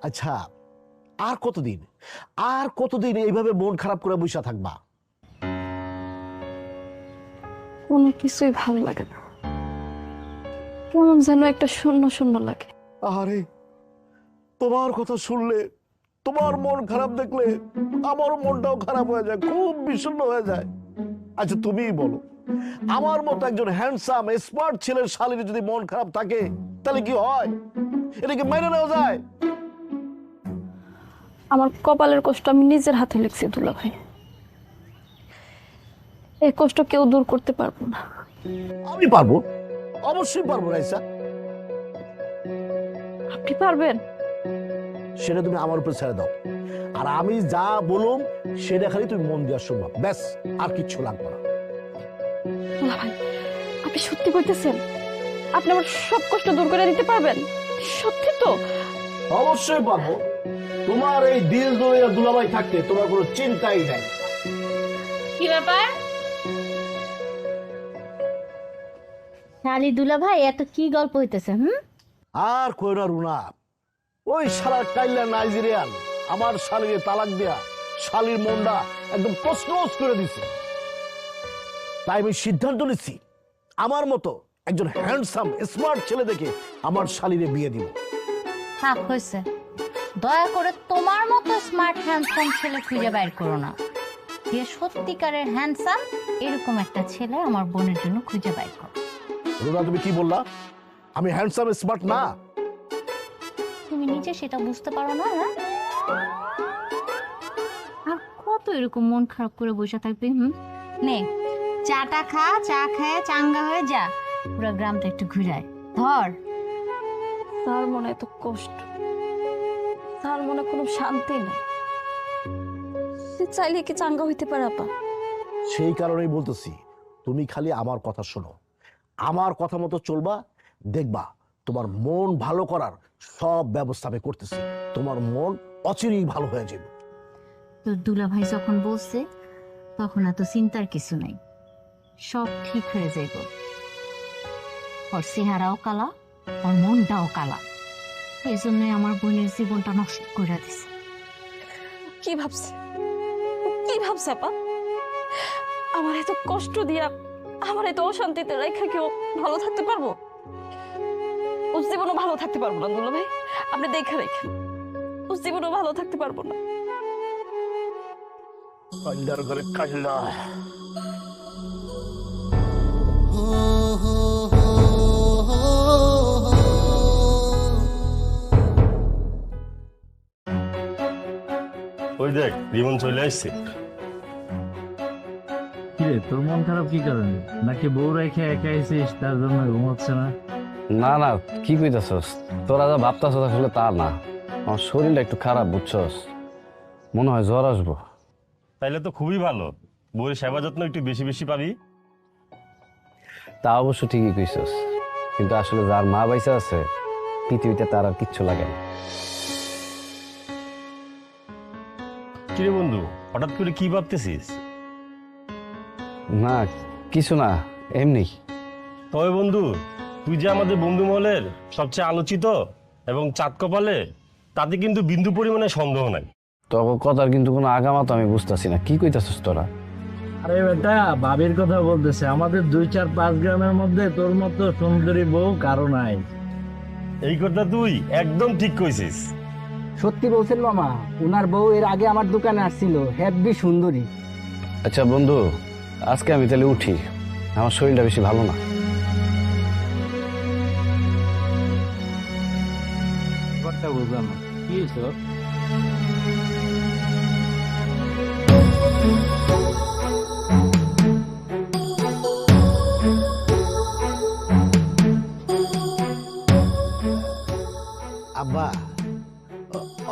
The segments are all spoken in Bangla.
আচ্ছা, আর কতদিন আর কতদিন এইভাবে মন খারাপ করে বসে থাকবা? কোনো কিছুই ভালো লাগে না, কেমন যেন একটা শূন্য শূন্য লাগে। আরে তোমার কথা শুনলে, তোমার মন খারাপ দেখলে আমার মনটাও খারাপ হয়ে যায়, খুব বিষণ্ণ হয়ে যায়। আচ্ছা তুমিই বলো, আমার মতো একজন হ্যান্ডসাম স্মার্ট ছেলের শালীর যদি মন খারাপ থাকে তাহলে কি হয়? এটা কি মেনে নেওয়া যায়? আমার কপালের কষ্ট আমি নিজের হাতে লিখছি দুলা ভাই, এই কষ্ট কেউ দূর করতে পারবো না। আমি পারবো, অবশ্যই পারবো রাইসা। আপনি পারবেন? সেটা তুমি আমার উপর ছেড়ে দাও, আর আমি যা বলুম সেটা খালি তুমি মন দিয়ে শুনবা, ব্যাস, আর কিচ্ছু লাগবে না। দুলা ভাই, আপনি সত্যি কইতেছেন? আপনি আমার সব কষ্ট দূর করে দিতে পারবেন? সত্যি তো? অবশ্যই পারবো। তোমার এই দিল দরিয়া দুলাভাই থাকতে তোমার কোনো চিন্তাই নাই। কি ব্যাপার শালি দুলা ভাই, এত কি গল্প হইতেছে? আর কই না রুনা, ওই শালা কাইল্লা নাইজেরিয়ান আমার শালিরে তালাক দেয়া শালির মনটা একদম তছনছ করে দিছে। তাই আমি সিদ্ধান্ত নিচ্ছি, আমার মতো একজন হ্যান্ডসাম স্মার্ট ছেলে দেখে আমার শালিরে বিয়ে দিব। থাক হয়েছে, দয়া করে তোমার মতো স্মার্ট হ্যান্ডসাম ছেলে খুঁজে বাইর করো না। যে সত্যিকারের হ্যান্ডসাম এরকম একটা ছেলে আমার বোনের জন্য খুঁজে বাইর করো। রুনা তুমি কি বললা? আমি হ্যান্ডসাম স্মার্ট না? তুমি নিজে সেটা বুঝতে পারো না? আর কত এরকম মন খারাপ করে বসে থাকবি? নে চাটা খা, চা খায় চাঙ্গা হয়ে যা, পুরো গ্রামটা একটু ঘুরায় ধর। তার মনে এত কষ্ট, তার মনে কোনো শান্তি নেই, সে চাইলে কি চাঙ্গা হইতে পারে আপা? সেই কারণেই বলতেছি, তুমি খালি আমার কথা শোনো, আমার কথা মতো চলবা, দেখবা তোমার মন ভালো করার সব ব্যবস্থা আমি করতেছি। তোমার মন অচিরেই ভালো হয়ে যাবে। তোর দুলা ভাই যখন বলছে তখন এত চিন্তার কিছু নাই, সব ঠিক হয়ে যাইব। ওর চেহারাও কালা, ওর মনটাও কালা, এই জন্যই আমার বোনের জীবনটা নষ্ট করে দিছে। কি ভাবছে, কি ভাবছে আপা? আমার এত কষ্ট দিয়া, আমার এত অশান্তিতে রেখা কেউ ভালো থাকতে পারবো? ও জীবনও ভালো থাকতে পারবো না দুলা ভাই, আপনি দেখে রেখেন, ও জীবনও ভালো থাকতে পারবো না। কাল্লার ঘরে কাল্লা। ওই দেখ রিমন চলে আসছে। কিরে তোর মন খারাপ কি কারণে? নাকি বউ রেখে একা এসেছিস তার জন্য ঘুমাচ্ছে না? না না, কি কইতাছস? তোরা যা ভাবতাছস আসলে তা না, আমার শরীরটা একটু খারাপ বুঝছস, মনে হয় জ্বর আসবো। তাইলে তো খুবই ভালো, বউয়ের সেবা যত্ন একটু বেশি বেশি পাবি। তা অবশ্য ঠিকই কইছস, কিন্তু আসলে যার মা বাইসা আছে পৃথিবীতে তার আর কিচ্ছু লাগে না। কিরে বন্ধু, হঠাৎ করে কি ভাবতেছিস? না কিছু না, এমনি। তবে বন্ধু, তুই যে আমাদের বন্ধু মহলের সবচেয়ে আলোচিত এবং চাঁদ কপালে, তাতে কিন্তু বিন্দু পরিমাণে সন্দেহ নাই। তোর কথার কিন্তু কোনো আগামা তো আমি বুঝতেছি না, কি কইতাছস তোরা? আরে বেটা, ভাবির কথা বলতেছে। আমাদের 2-4-5 গ্রামের মধ্যে তোর মতো সুন্দরী বউ কারো নাই। এই কথা তুই একদম ঠিক কইছিস। সত্যি বলছেন মামা, উনার বউ এর আগে আমার দোকানে আসছিল, হেব্বি সুন্দরী। আচ্ছা বন্ধু, আজকে আমি তাহলে উঠি, আমার শরীরটা বেশি ভালো না। কথা বুঝলাম না, কি হয়েছে? আব্বা,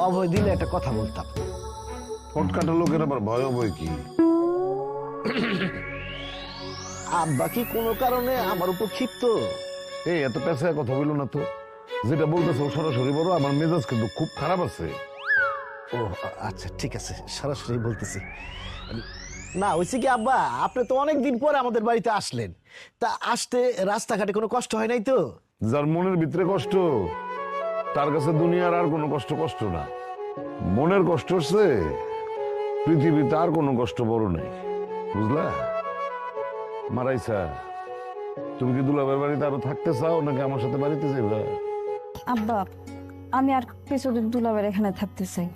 অভয় দিলে একটা কথা বলতাম। ফটকাটা লোকের আবার ভয় ভয় কি? আব্বা কি কোনো কারণে আমার উপর ক্ষিপ্ত? এই এত পেশায় কথা বললো না তো, যেটা বলতেছো সরাসরি বলো। আমার মেজাজ কিন্তু খুব খারাপ আছে। ও আচ্ছা ঠিক আছে, সরাসরি বলতেছি। না হয়েছে কি আব্বা, আপনি তো অনেকদিন পরে আমাদের বাড়িতে আসলেন, তা আসতে রাস্তাঘাটে কোনো কষ্ট হয় নাই তো? যার মনের ভিতরে কষ্ট তার কাছে দুনিয়ার আর কোনো কষ্ট কষ্ট না, মনের কষ্ট হচ্ছে পৃথিবীতে আর কোনো কষ্ট বড় নেই, বুঝলা? মারাইসা, তুমি কি দুলাভাইয়ের বাড়িতে আরো থাকতে চাও নাকি আমার সাথে বাড়িতে যাবে? আব্বা, আমি আর কিছুদিন দুলাবের এখানে থাকতে চাই।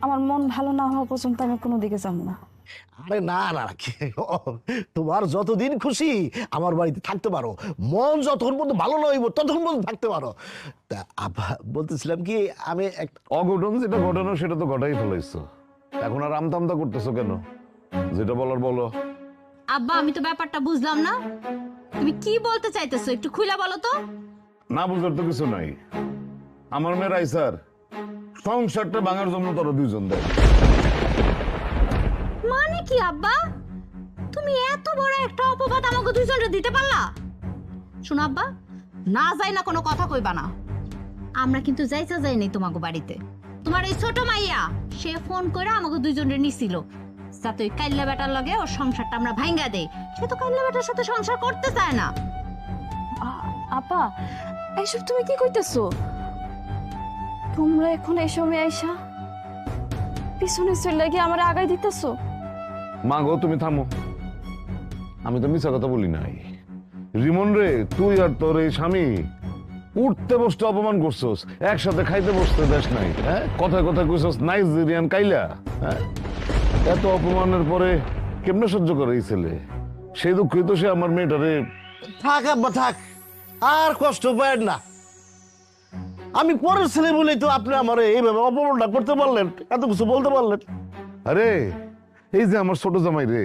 আমার মন ভালো না হওয়া পর্যন্ত আমি কোনো দিকে যাব না। আরে না না না, তোমার যতদিন খুশি আমার বাড়িতে থাকতে পারো, মন যতক্ষণ পর্যন্ত ভালো না হইব ততক্ষণ পর্যন্ত থাকতে পারো। তা আব্বা বলতেছিলাম কি, আমি একটা অঘটন যেটা ঘটানো সেটা তো ঘটাই ফেলাইছো, এখন আর আমতামতা করতেছো কেন? যেটা বলার বলো। আব্বা আমি তো ব্যাপারটা বুঝলাম না, তুমি কি বলতে চাইতেছো একটু খুলে বলো তো। না বুঝার তো কিছু নাই, আমার মেয়ের আইসার সংসারটা ভাঙার জন্য তোরা দুইজন দেয়। মানে কি আব্বা, তুমি এত বড় একটা অপবাদ আমাকে দুইজনকে দিতে পারলা? শোনো আব্বা, না যাই না কোনো কথা কইবা না। আমরা কিন্তু যাইতে যাইনি তোমাকে বাড়িতে। তোমার এই ছোট মাইয়া সে ফোন করে আমাকে দুইজনের নিছিল যাতে ওই কাইল্লা বেটার লগে ওর সংসারটা আমরা ভাঙ্গা দেই। সে তো কাইল্লা বেটার সাথে সংসার করতে চায় না। আপা, এইসব তুমি কি কইতেছো? তোমরা এখন এই সময় আইসা পিছনে চলে গিয়ে আমার আগায় দিতেছো? মা গো, তুমি থামো, আমি তো মিছা কথা বলি নাই। রিমন রে, তুই আর তোর এই স্বামী উঠতে বসতে অপমান করছস, একসাথে খাইতে বসতে দেশ নাই, হ্যাঁ? কথায় কথায় কইছস নাইজেরিয়ান কাইলা, হ্যাঁ? এত অপমানের পরে কেমনে সহ্য করে এই ছেলে? সেই দুঃখই তো সে আমার মেয়েটারে। থাক আব্বা থাক, আর কষ্ট পায় না। আমি পরের ছেলে বলেই তো আপনি আমার এইভাবে অপমানটা করতে পারলেন, এত কিছু বলতে পারলেন। আরে এই যে আমার ছোট জামাই রে,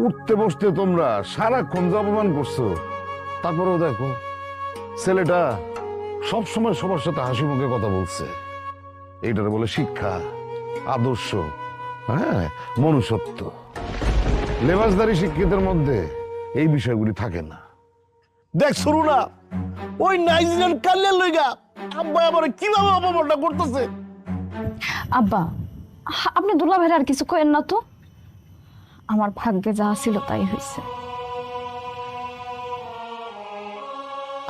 উঠতে বসতে তোমরা সারাক্ষণ যে অপমান করছো, তারপরেও দেখো ছেলেটা সবসময় সবার সাথে হাসি মুখে কথা বলছে। এইটারে বলে শিক্ষা, আদর্শ, হ্যাঁ, মনুষ্যত্ব। লেবাসদারি শিক্ষিতের মধ্যে এই বিষয়গুলি থাকে না। দেখ শুরু না, ওই নাইজেরিয়ান কাল্লের লইগা আব্বা আমার কিভাবে অপমানটা করতেছে। আব্বা, আপনি দুলাভাইয়ের আর কিছু কইেন না তো। আমার ভাগ্যে যা ছিল তাই হয়েছে।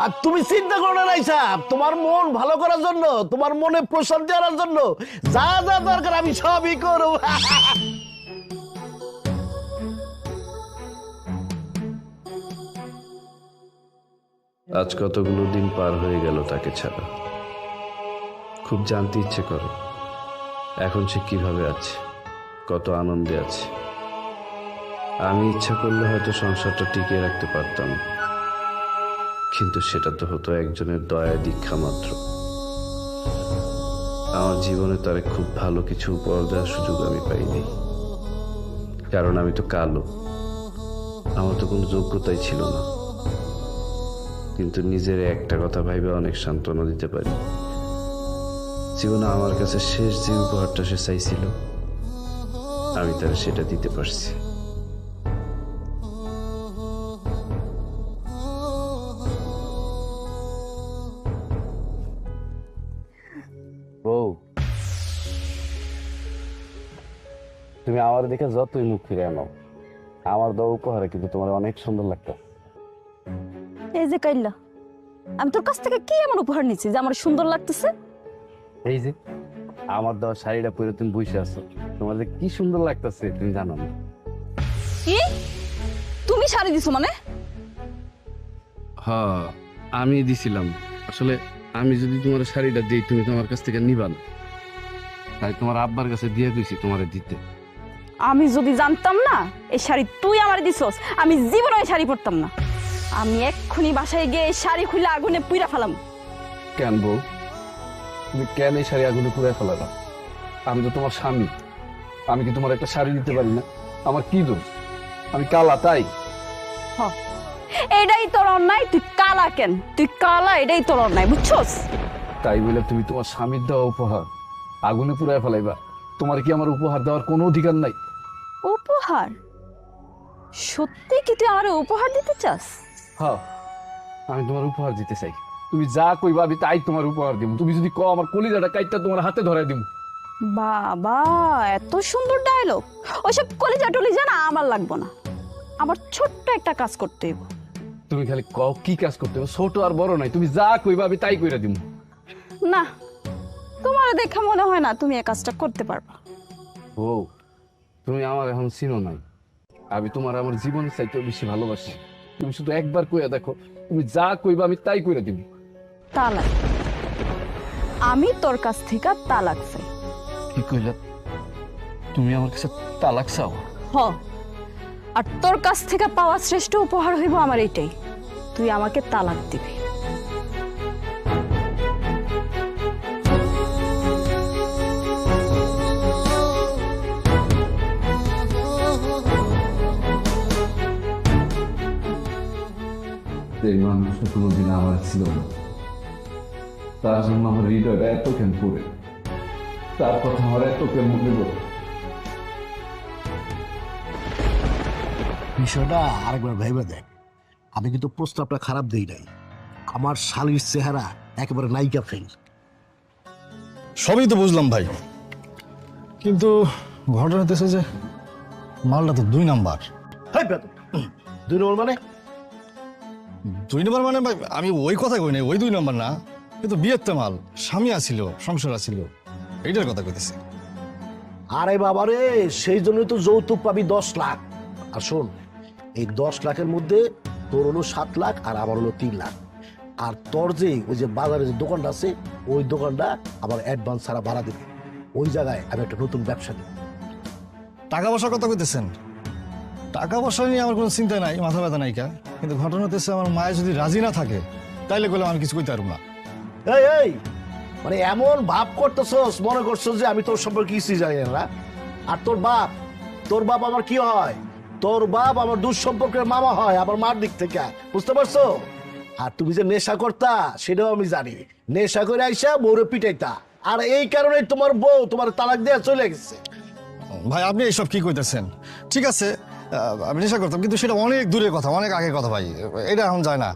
আর তুমি চিন্তা করো না রাইসা, তোমার মন ভালো করার জন্য, তোমার মনে প্রশান্তি আনার জন্য যা যা দরকার আমি সবই করব। আজ কতগুলো দিন পার হয়ে গেল তাকে ছাড়া। খুব জানতে ইচ্ছে করে এখন সে কিভাবে আছে, কত আনন্দে আছে। আমি ইচ্ছা করলে হয়তো সংসারটা টিকিয়ে রাখতে পারতাম, কিন্তু সেটা তো হতো একজনের দয়া দীক্ষা মাত্র। আমার জীবনে তারে খুব ভালো কিছু উপহার দেওয়ার সুযোগ আমি পাইনি, কারণ আমি তো কালো, আমার তো কোনো যোগ্যতাই ছিল না। কিন্তু নিজের একটা কথা ভাইবে অনেক সান্ত্বনা দিতে পারি। জীবনে আমার কাছে শেষ যে উপহারটা সে চাইছিল, আমি তার সেটা দিতে পারছি। বউ, তুমি আমার দেখে যতই মুখ ফিরে আনো, আমার দেওয়া উপহারে কিন্তু তোমার অনেক সুন্দর লাগতো। এই যে কাইল্লা, আমি তোর কাছ থেকে কি এমন উপহার নিচ্ছি যে আমার সুন্দর লাগতেছে? এই যে আমার দেওয়া শাড়িটা পরে তুমি বসে আছো, তোমার যে কি সুন্দর লাগতেছে তুমি জানো না। কি তুমি শাড়ি দিছো মানে? হ্যাঁ, আমি দিছিলাম। আসলে আমি যদি তোমার শাড়িটা দিই তুমি তোমার কাছ থেকে নিবা না, তাই তোমার আব্বার কাছে দিয়ে গেছি তোমারে দিতে। আমি যদি জানতাম না এই শাড়ি তুই আমার দিছস, আমি জীবনে এই শাড়ি পরতাম না। আমি এক্ষুনি বাসায় গিয়ে এই শাড়ি খুলে আগুনে পুইরা ফেলাম। কেন বউ, তুমি কেন এই শাড়ি আগুনে পুড়ে ফেলালা? আমি তো তোমার স্বামী, আমি কি তোমার একটা শাড়ি দিতে পারি না? আমার কি দোষ? আমি কালা তাই? এটাই তোর অন্যায়, তুই কালা কেন? তুই কালা, এটাই তোর অন্যায়, বুঝছস? তাই বলে তুমি তোমার স্বামীর দেওয়া উপহার আগুনে পুড়ে ফেলাইবা? তোমার কি আমার উপহার দেওয়ার কোনো অধিকার নাই? উপহার? সত্যি কি তুই আমার উপহার দিতে চাস? হ্যাঁ, আমি তোমার উপহার দিতে চাই। তুমি যা কইবা আমি তাই তোমার উপহার দিব। তুমি যদি কও আমার কলিজাটা কাইটটা তোমার হাতে ধরাই দিব। বাবা, এত সুন্দর ডায়লগ! ওইসব কলিজা টলিজা না আমার লাগবো না, আমার ছোট্ট একটা কাজ করতে হইব। তুমি খালি কও কি কাজ করতে হবে, ছোট আর বড় নাই, তুমি যা কইবা আমি তাই কইরা দিব। না, তোমার দেখা মনে হয় না তুমি এই কাজটা করতে পারবা। ও তুমি আমার এখন চিনো নাই, আমি তোমার আমার জীবনের চাইতে বেশি ভালোবাসি। তুমি শুধু একবার কইয়া দেখো, তুমি যা কইবা আমি তাই কইরা দিব। তালাক? আমি তোর কাছ থেকে তালাক চাই। কি কইলা? তুমি আমার কাছে তালাক চাও? হ, আর তোর কাছ থেকে পাওয়া শ্রেষ্ঠ উপহার হইব আমার এটাই, তুই আমাকে তালাক দিবি। এই মানুষটা কোনোদিন আমার ছিল না, তার জন্য আমার হৃদয়টা এত কেন পড়ে, তার কথা আমার এত কেন মনে পড়ে। বিষয়টা আরেকবার ভেবে দেখ। আমি কিন্তু প্রস্তাবটা খারাপ দেই নাই। আমার শালীর চেহারা একেবারে নায়িকা ফেল। সবই তো বুঝলাম ভাই, কিন্তু ঘটনা হতেছে যে মালটা তো 2 নাম্বার। হাই বেদ, 2 নম্বর মানে? 2 নাম্বার মানে ভাই, আমি ওই কথা কই নাই, ওই 2 নাম্বার না, কিন্তু বিয়ের তো মাল, স্বামী আছিল, সংসার আছিল, এইটার কথা কইতেছি। আরে বাবারে, সেই জন্যই তো যৌতুক পাবি 10 লাখ। আর শোন, এই 10 লাখের মধ্যে তোর হলো 7 লাখ আর আমার হলো 3 লাখ। আর তোর যে ওই যে বাজারে যে দোকানটা আছে, ওই দোকানটা আমার অ্যাডভান্স ছাড়া ভাড়া দিবি। ওই জায়গায় আমি একটা নতুন ব্যবসা দিই। টাকা পয়সার কথা কইতেছেন? টাকা পয়সা নিয়ে আমার কোনো চিন্তা নাই, মাথা ব্যথা নাই কা, কিন্তু ঘটনা হতেছে আমার মায়ে যদি রাজি না থাকে তাইলে বলে আমি কিছু কইতে পারবো না। এই এই, মানে এমন ভাব করতেছস, মনে করছস যে আমি তোর সম্পর্কে কিছুই জানি না। আর তোর বাপ আমার কি হয়? তোর বাপ আমার দূর সম্পর্কের মামা হয়, আমার মার দিক থেকে, বুঝতে পারছো? আর তুমি যে নেশা করতা সেটাও আমি জানি। নেশা করে আইসা বউরে পিটাইতা, আর এই কারণে তোমার বউ তোমার তালাক দেয়া চলে গেছে। ভাই আপনি এইসব কি কইতেছেন? ঠিক আছে, আমি নেশা করতাম, কিন্তু সেটা অনেক দূরের কথা, অনেক আগের কথা ভাই, এটা এখন যায় না।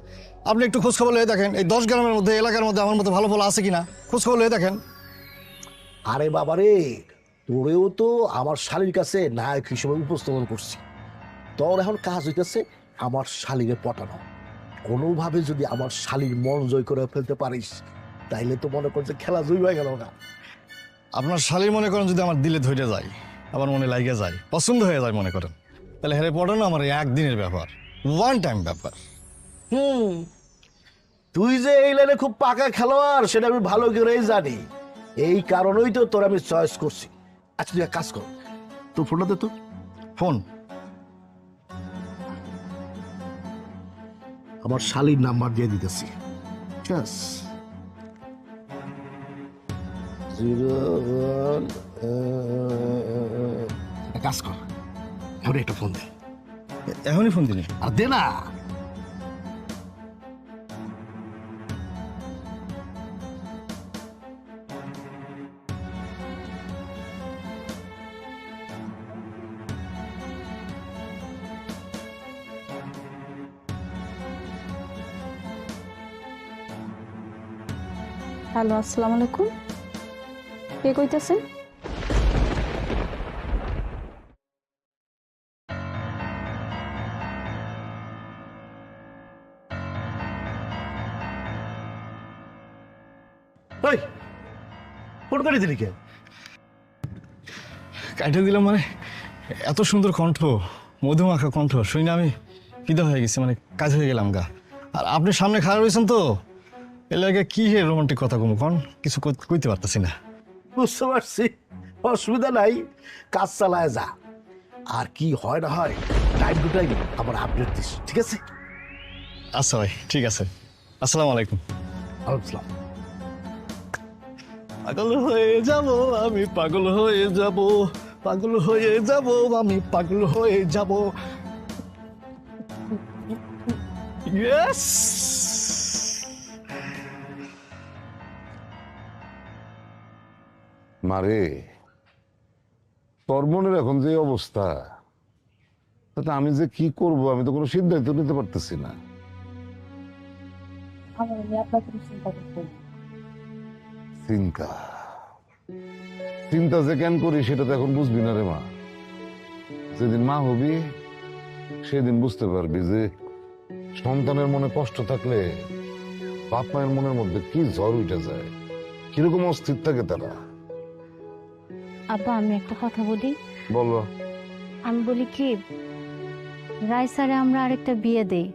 আপনি একটু খোঁজ খবর লয়ে দেখেন, এই 10 গ্রামের মধ্যে, এলাকার মধ্যে আমার মতো ভালো ফল আছে কিনা, খোঁজ খবর লয়ে দেখেন। আরে বাবারে, তোরেও তো আমার শালীর কাছে নায়ক হিসেবে উপস্থাপন করছি। তোর এখন কাজ হইতেছে আমার শালীরে পটানো। কোনোভাবে যদি আমার শালীর মন জয় করে ফেলতে পারিস, তাইলে তো মনে করছে খেলা জয় হয়ে গেল না। আপনার শালীর মনে করেন যদি আমার দিলে ধরে যায়, আমার মনে লাগিয়ে যায়, পছন্দ হয়ে যায় মনে করেন, তাহলে হেরে পড়ানো আমার এই একদিনের ব্যাপার, 1 টাইম ব্যাপার। তুই যে এই লাইনে খুব পাকা খেলোয়াড় সেটা আমি ভালো করেই জানি। এই কারণেই তো তোর আমি চয়েস করছি। আচ্ছা তুই এক কাজ কর, তোর ফোনটা দে তো। ফোন? আমার শালীর নাম্বার দিয়ে দিতেছি। Yes. 01 একটা কাজ কর, এখন একটা ফোন দে। এখনই ফোন দিলে? আর দে না। হ্যালো, আসসালামু আলাইকুম। কে কইতেছেন? ওই ফোন করে দিলি কে? কাইটা দিলাম মানে, এত সুন্দর কণ্ঠ, মধুমাখা কণ্ঠ শুনে আমি ফিদা হয়ে গেছি, মানে কাজ হয়ে গেলাম গা। আর আপনি সামনে খারাপ হয়েছেন তো, এর লাগে কি হে রোমান্টিক কথা কমু কন, কিছু কইতে পারতেছি না। বুঝতে পারছি, অসুবিধা নাই, কাজ চালায় যা। আর কি হয় না হয় টাইম টু টাইম আমার আপডেট দিস, ঠিক আছে? আচ্ছা ভাই, ঠিক আছে। আসসালামু আলাইকুম। আসসালাম। পাগল হয়ে যাব আমি, পাগল হয়ে যাব, পাগল হয়ে যাব আমি, পাগল হয়ে যাব। ইয়েস। মারে, তোর মনের এখন যে অবস্থা, তাতে আমি যে কি করব আমি তো কোনো সিদ্ধান্ত নিতে পারতেছি না। চিন্তা চিন্তা যে কেন করি সেটা তো এখন বুঝবি না রে মা। যেদিন মা হবি সেদিন বুঝতে পারবি যে সন্তানের মনে কষ্ট থাকলে বাপ মায়ের মনের মধ্যে কি ঝড় উঠে যায়, কিরকম অস্থির থাকে তারা। আব্বা আমি একটা কথা বলি। বলো। আমি বলি কি, রাইসারে আমরা আরেকটা বিয়ে দেই,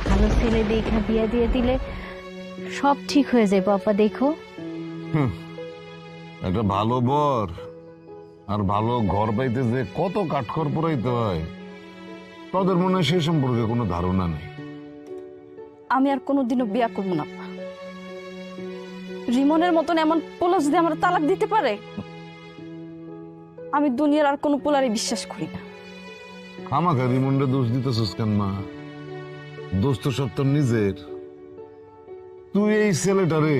ভালো ছেলে দেখে বিয়ে দিয়ে দিলে সব ঠিক হয়ে যায়। বাবা দেখো, একটা ভালো বর আর ভালো ঘর পাইতে যে কত কাঠখড় পোড়াইতে হয়, তাদের মনে হয় সে সম্পর্কে কোনো ধারণা নেই। আমি আর কোনোদিনও বিয়া করবো না। রিমনের মতন এমন পোলা যদি আমার তালাক দিতে পারে, আমি দুনিয়ার আর কোনো পোলারে বিশ্বাস করি না। খামাখা রিমন্ডে দোষ দিতেছিস কেন মা? দোষ তো সব তোর নিজের। তুই এই ছেলেটারে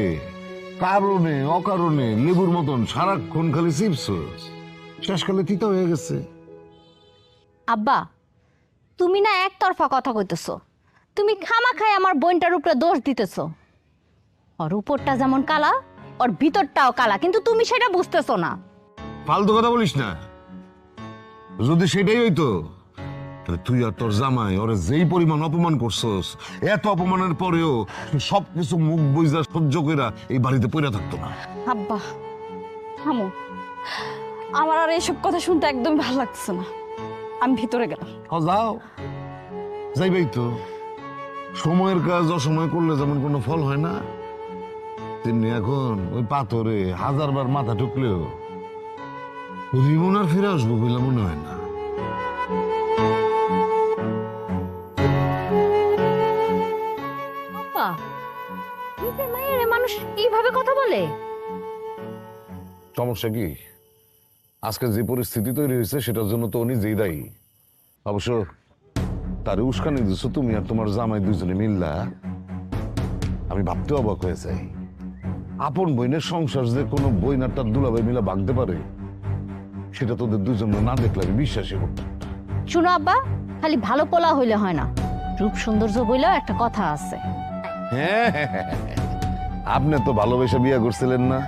কারণে অকারণে লেবুর মতন সারাক্ষণ খালি চিপছস, শেষকালে তিতা হয়ে গেছে। আব্বা তুমি না একতরফা কথা কইতেছো। তুমি খামাখায় আমার বোনটার উপরে দোষ দিতেছো। ওর উপরটা যেমন কালা, ওর ভিতরটাও কালা, কিন্তু তুমি সেটা বুঝতেছো না। ফালতু কথা বলিস না। যদি সেটাই হইতো তাহলে তুই আর তোর জামাই ওরে যেই পরিমাণ অপমান করছস, এত অপমানের পরেও সবকিছু মুখ বুইজা সহ্য কইরা এই বাড়িতে পইরা থাকতো না। আব্বা থামো, আমার আর এইসব কথা শুনতে একদম ভালো লাগছে না। আমি ভিতরে গেলাম। যাও, যাইবাই তো। সময়ের কাজ অসময় করলে যেমন কোনো ফল হয় না, তেমনি এখন ওই পাথরে 1000 বার মাথা ঠুকলেও রিমন আর ফিরে আসবো বলে মনে হয় না। আব্বা নিজের মায়ের মানুষ এইভাবে কথা বলে? সমস্যা কি? আজকে যে পরিস্থিতি তৈরি হয়েছে সেটার জন্য তো উনি যেই দায়ী। অবশ্য তার উস্কানি দিচ্ছ তুমি আর তোমার জামাই দুজনে মিল্লা। আমি ভাবতে অবাক হয়ে যাই, আপন বইনের সংসার যে কোনো বইন আর তার দুলাভাই মিলা ভাঙতে পারে, সেটা তোদের দুজনে না দেখলে আমি বিশ্বাসই করতাম না। শুনো আব্বা, খালি ভালো পোলা হইলে হয় না, রূপ সৌন্দর্য বইলেও একটা কথা আছে। হ্যাঁ, আপনি তো ভালোবেসে বিয়ে করছিলেন না?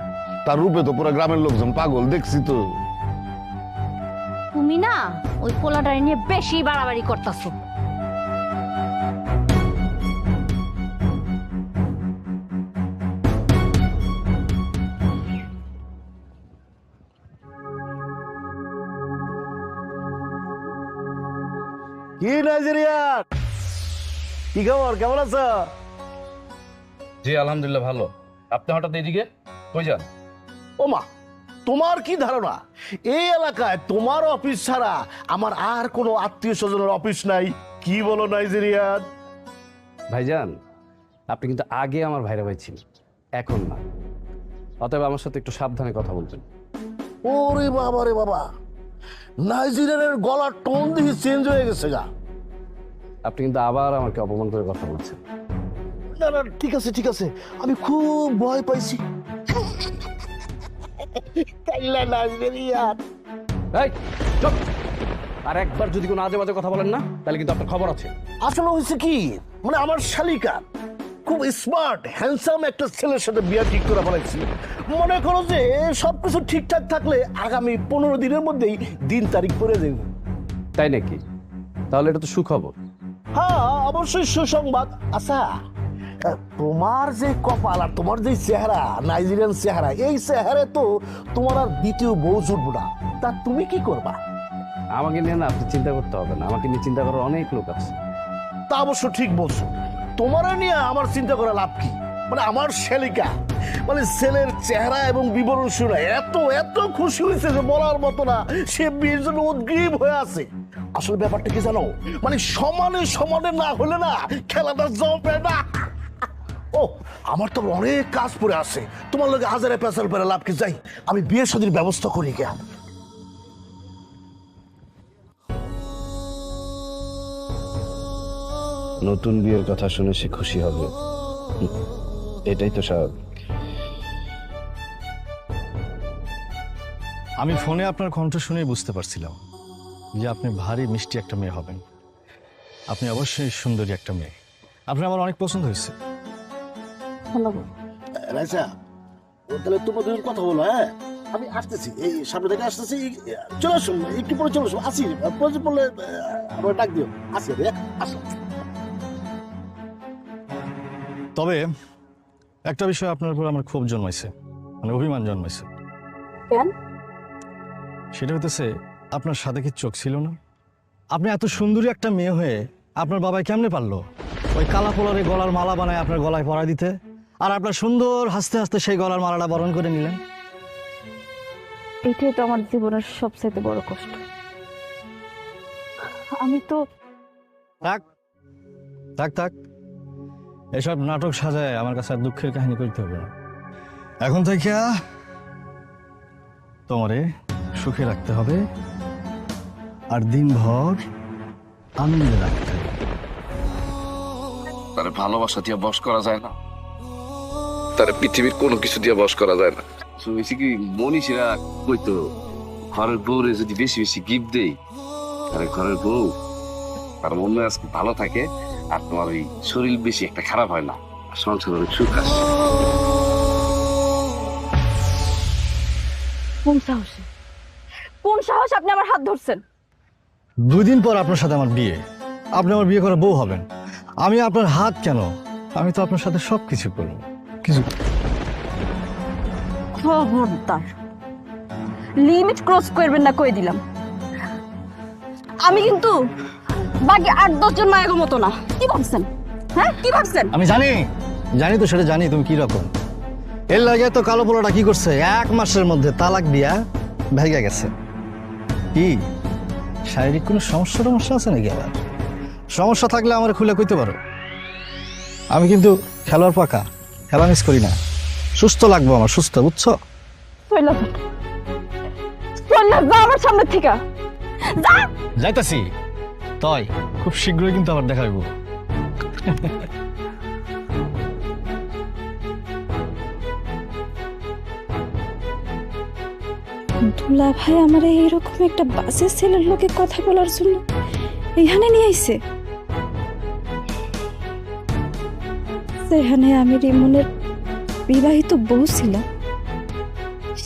তার রূপে তো পুরো গ্রামের লোকজন পাগল, দেখছি তো। তুমি না ওই পোলাটারে নিয়ে বেশি বাড়াবাড়ি করতেছো। কি নাইজেরিয়া, কি খবর, কেমন আছো? জি আলহামদুলিল্লাহ ভালো। আপনি হঠাৎ এইদিকে কই যান? ওমা, তোমার কি ধারণা এই এলাকায় তোমার অফিস ছাড়া আমার আর কোনো আত্মীয় স্বজনের অফিস নাই? কি বলো নাইজেরিয়া? ভাইজান, আপনি কিন্তু আগে আমার ভাইরা ভাই ছিলেন, এখন না। অতএব আমার সাথে একটু সাবধানে কথা বলবেন। ওরে বাবা রে বাবা, নাইজেরিয়ানের গলার টোন দিয়ে চেঞ্জ হয়ে গেছে গা। আপনি কিন্তু আবার আমাকে অপমান করে কথা বলছেন। না না, ঠিক আছে ঠিক আছে, আমি খুব ভয় পাইছি। কাইলা নাইজেরিয়া। এই চুপ! আর একবার যদি কোনো আজে বাজে কথা বলেন না, তাহলে কিন্তু আপনার খবর আছে। আসলে হয়েছে কি, মানে আমার শালিকা খুব স্মার্ট হ্যান্ডসাম একটা ছেলের সাথে বিয়ে ঠিক করে ফেলাইছি। মনে করো যে সবকিছু ঠিকঠাক থাকলে আগামী 15 দিনের মধ্যেই দিন তারিখ করে দেব। তাই নাকি? তাহলে এটা তো সুখবর। হ্যাঁ, অবশ্যই সুসংবাদ। আচ্ছা, তোমার যে কপাল আর তোমার যে চেহারা, নাইজেরিয়ান চেহারা, এই চেহারায় তো তোমার আর দ্বিতীয় বউ জুটবো না। তা তুমি কি করবা? আমাকে নিয়ে না আপনি চিন্তা করতে হবে না, আমাকে নিয়ে চিন্তা করার অনেক লোক আছে। তা অবশ্য ঠিক বলছো। তোমার নিয়ে আমার চিন্তা করা লাভ কি? মানে আমার শালিকা, মানে ছেলের চেহারা এবং বিবরণ শুনে এত এত খুশি হয়েছে যে বলার মতো না। সে বিয়ের জন্য উদ্গ্রীব হয়ে আছে। আসলে ব্যাপারটা কি জানো, মানে সমানে সমানে না হলে না খেলাটা জমে না। ও, আমার তো অনেক কাজ পড়ে আছে, তোমার লোকে হাজারে পেশাল পেরে লাভ কি? যাই, আমি বিয়ে শাদীর ব্যবস্থা করি গিয়া। নতুন বিয়ের কথা শুনে সে খুশি হবে, এটাই তো স্বাভাবিক। আমি ফোনে আপনার কণ্ঠ শুনেই বুঝতে পারছিলাম যে আপনি ভারী মিষ্টি একটা মেয়ে হবেন। আপনি অবশ্যই সুন্দরী একটা মেয়ে। আপনার আমার অনেক পছন্দ হয়েছে। রাইসা, তাহলে তোমরা দুজন কথা বলো। হ্যাঁ, আমি আসতেছি, এই সামনে থেকে আসতেছি। চলে আসুন, একটু পরে চলে আসুন। আসি, প্রয়োজন পড়লে আবার ডাক দিও। আসি, আসো। তবে একটা বিষয় আপনার উপর আমার ক্ষোভ জন্মাইছে, মানে অভিমান জন্মাইছে। কেন? সেটা হইতেছে আপনার সাথে কি চোখ ছিল না? আপনি এত সুন্দরী একটা মেয়ে হয়ে আপনার বাবাই কেমনে পারলো ওই কালা পোলারে গলার মালা বানায় আপনার গলায় পরায় দিতে, আর আপনার সুন্দর হাসতে হাসতে সেই গলার মালাটা বরণ করে নিলেন? এটাই তো আমার জীবনের সবচেয়ে বড় কষ্ট। আমি তো থাক থাক থাক, এসব নাটক সাজায় আমার কাছে আর দুঃখের কাহিনী করতে হবে না। এখন থেকে তোমারে সুখে রাখতে হবে আর দিনভর আনন্দে রাখতে হবে। তার ভালোবাসা দিয়ে বশ করা যায় না, তার পৃথিবীর কোনো কিছু দিয়ে বশ করা যায় না। হয়েছে কি, মনীষীরা কইতো ঘরের বউরে যদি বেশি বেশি গিফট দেই, তাহলে ঘরের বউ তার মন মেজাজ খুব ভালো থাকে, আর তোমার ওই শরীর বেশি একটা খারাপ হয় না, আর সংসারে অনেক সুখ আসে। কোন সাহসে, কোন সাহস আপনি আমার হাত ধরছেন? 2 দিন পর আপনার সাথে আমার বিয়ে, আপনি আমার বিয়ে করা বউ হবেন। আমি আপনার হাত কেন, আমি তো আপনার সাথে সব কিছু করবো। কিছু খবরদার, লিমিট ক্রস করবেন না, কই দিলাম। আমি কিন্তু বাকি 8-10 জন মায়ের মতো না। কি ভাবছেন? হ্যাঁ, কি ভাবছেন? আমি জানি, জানি তো, সেটা জানি তুমি কি রকম। এর লাগে তো কালো পোলাটা কি করছে, 1 মাসের মধ্যে তালাক দিয়া ভেগে গেছে। কি শারীরিক কোনো সমস্যা আছে নাকি? আবার সমস্যা থাকলে আমার খুলে কইতে পারো। আমি কিন্তু খেলোয়াড় পাকা, খেলা মিস করি না। সুস্থ লাগবো আমার, সুস্থ, বুঝছো? চলে যা আমার সামনে থেকে, যা। যাইতাছি, তাই খুব শীঘ্রই কিন্তু আবার দেখা হইব। দুলা ভাই আমার এইরকম একটা বাসের ছেলের লোকে কথা বলার জন্য এখানে নিয়ে আইছে, সেখানে আমি রিমনের বিবাহিত বউ ছিলাম।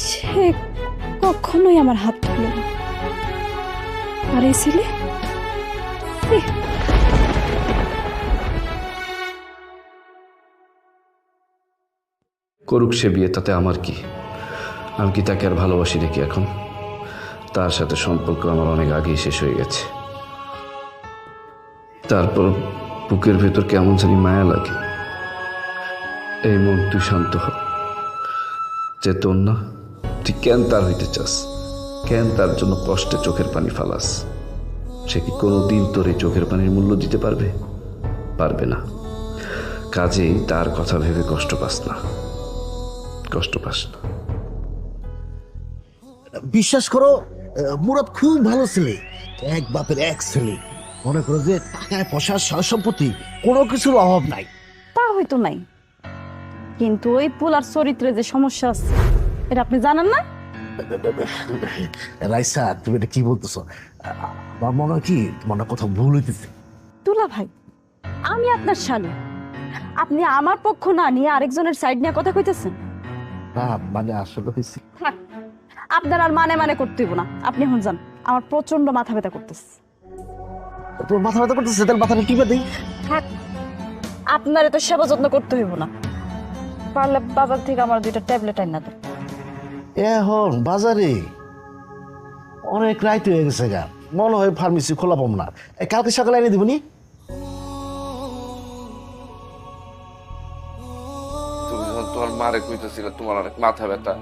সে কখনোই আমার হাত ধরল না। আর এই ছেলে, করুক সে বিয়ে, তাতে আমার কি? আমি কি তাকে আর ভালোবাসি নাকি এখন? তার সাথে সম্পর্ক আমার অনেক আগেই শেষ হয়ে গেছে। তারপর বুকের ভেতর কেমন জানি মায়া লাগে। এই মন, তুই শান্ত হ। যে তোর না, তুই কেন তার হইতে চাস? কেন তার জন্য কষ্টে চোখের পানি ফালাস? সে কি কোনোদিন তোর এই চোখের পানির মূল্য দিতে পারবে? পারবে না। কাজেই তার কথা ভেবে কষ্ট পাস না, কষ্ট পাস না। বিশ্বাস করো, মুরাদ খুব ভালো ছেলে, এক বাপের এক ছেলে। মনে করো যে টাকায় পয়সার সয় সম্পত্তি কোনো কিছুর অভাব নাই। তা হয়তো নাই, কিন্তু ওই পোলার চরিত্রে যে সমস্যা আছে এটা আপনি জানেন না? রাইসা, তুমি এটা কি বলতেছো? আমার মনে হয় কি তোমার না কোথাও ভুল হইতেছে। দুলা ভাই, আমি আপনার শালী, আপনি আমার পক্ষ না নিয়ে আরেকজনের সাইড নিয়ে কথা কইতেছেন। না মানে আসলে হয়েছে, থাক, আপনার আর মানে করতে হইব না। আপনি এখন যান, আমার প্রচন্ড মাথা ব্যথা করতেছে। তোমার মাথা ব্যথা করতেছে, তাহলে মাথাটা টিপে দিই। থাক, আপনার এত সেবা যত্ন করতে হইব না। পারলে বাজার থেকে আমার 2টা ট্যাবলেট আইনা দেন। এখন বাজারে অনেক রাইত হয়ে গেছে গা, মনে হয় ফার্মেসি খোলা পাবো না। কালকে সকালে এনে দিবনি। তুমি যখন তোমার মারে কইতেছিল তোমার অনেক মাথা ব্যথা,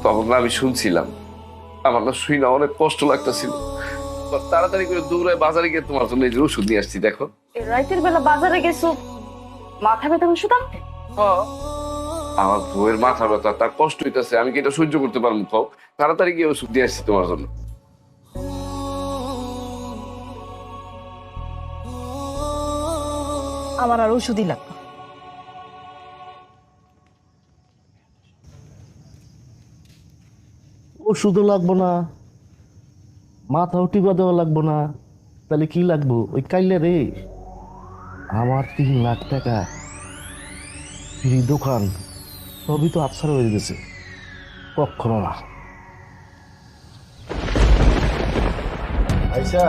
তখন আমি শুনছিলাম, আমার না শুই না অনেক কষ্ট লাগতেছিল। তাড়াতাড়ি করে দৌড়ায় বাজারে গিয়ে তোমার জন্য এই যে ওষুধ নিয়ে আসছি। দেখো, রাইতের বেলা বাজারে গেছো মাথা ব্যথা ওষুধ আনতে? আমার বউয়ের মাথা ব্যথা, তার কষ্ট হইতেছে, আমি কি এটা সহ্য করতে পারবো? খাও, তাড়াতাড়ি গিয়ে ওষুধ দিয়ে আসছি তোমার জন্য। আমার আর ওষুধই লাগবে। ওষুধও লাগবো না, মাথাও টিপা দেওয়া লাগবো না, তাহলে কি লাগবো? ওই কাইলে রে আমার 3 লাখ টাকা দোকান সবই তো আফসার হয়ে গেছে। কখনো না। আচ্ছা,